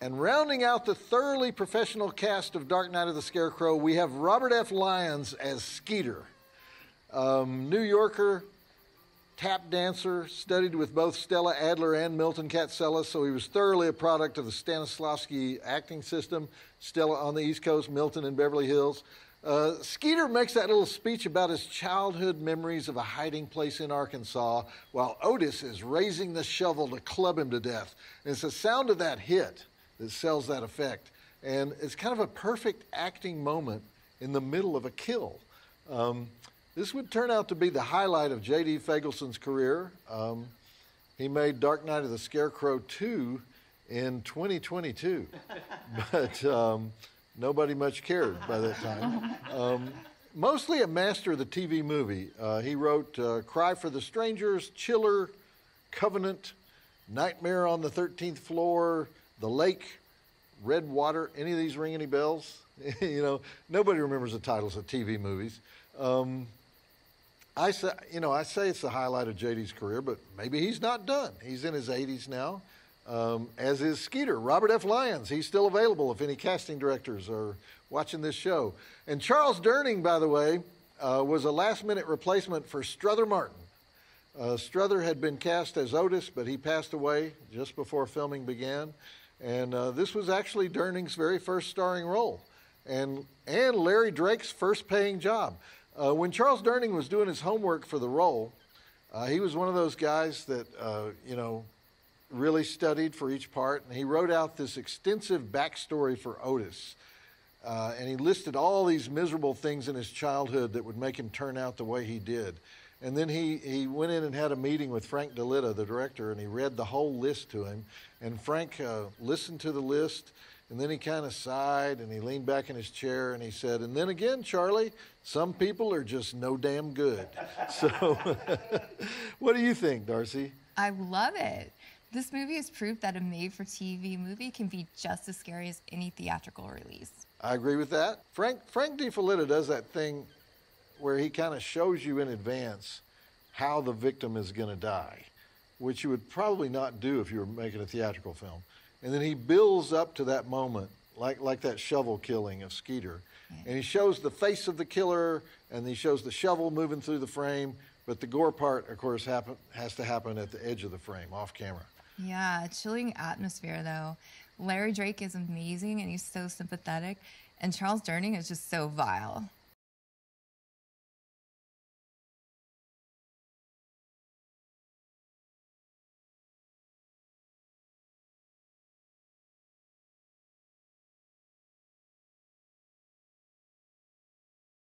And rounding out the thoroughly professional cast of Dark Knight of the Scarecrow, we have Robert F. Lyons as Skeeter. New Yorker, tap dancer, studied with both Stella Adler and Milton Katselas, so he was thoroughly a product of the Stanislavski acting system. Stella on the East Coast, Milton in Beverly Hills. Skeeter makes that little speech about his childhood memories of a hiding place in Arkansas while Otis is raising the shovel to club him to death. And it's the sound of that hit that sells that effect. And it's kind of a perfect acting moment in the middle of a kill. This would turn out to be the highlight of J.D. Fagelson's career. He made Dark Knight of the Scarecrow 2 in 2022, but nobody much cared by that time. Mostly a master of the TV movie. He wrote Cry for the Strangers, Chiller, Covenant, Nightmare on the 13th Floor, The Lake, Red Water. Any of these ring any bells? You know, nobody remembers the titles of TV movies. I say it's the highlight of JD's career, but maybe he's not done. He's in his 80s now, as is Skeeter. Robert F. Lyons, he's still available if any casting directors are watching this show. And Charles Durning, by the way, was a last-minute replacement for Strother Martin. Strother had been cast as Otis, but he passed away just before filming began. And this was actually Durning's very first starring role, and Larry Drake's first paying job. When Charles Durning was doing his homework for the role, he was one of those guys that, really studied for each part. And he wrote out this extensive backstory for Otis. And he listed all these miserable things in his childhood that would make him turn out the way he did. And then he went in and had a meeting with Frank DeLitta, the director, and he read the whole list to him. And Frank listened to the list, and then he kind of sighed, and he leaned back in his chair, and he said, "And then again, Charlie, some people are just no damn good." So what do you think, Darcy? I love it. This movie is proof that a made-for-TV movie can be just as scary as any theatrical release. I agree with that. Frank DeFelitta does that thing where he kind of shows you in advance how the victim is going to die, which you would probably not do if you were making a theatrical film. And then he builds up to that moment, like that shovel killing of Skeeter. Yeah. And he shows the face of the killer, and he shows the shovel moving through the frame, but the gore part, of course, has to happen at the edge of the frame, off camera. Yeah, chilling atmosphere, though. Larry Drake is amazing, and he's so sympathetic, and Charles Durning is just so vile.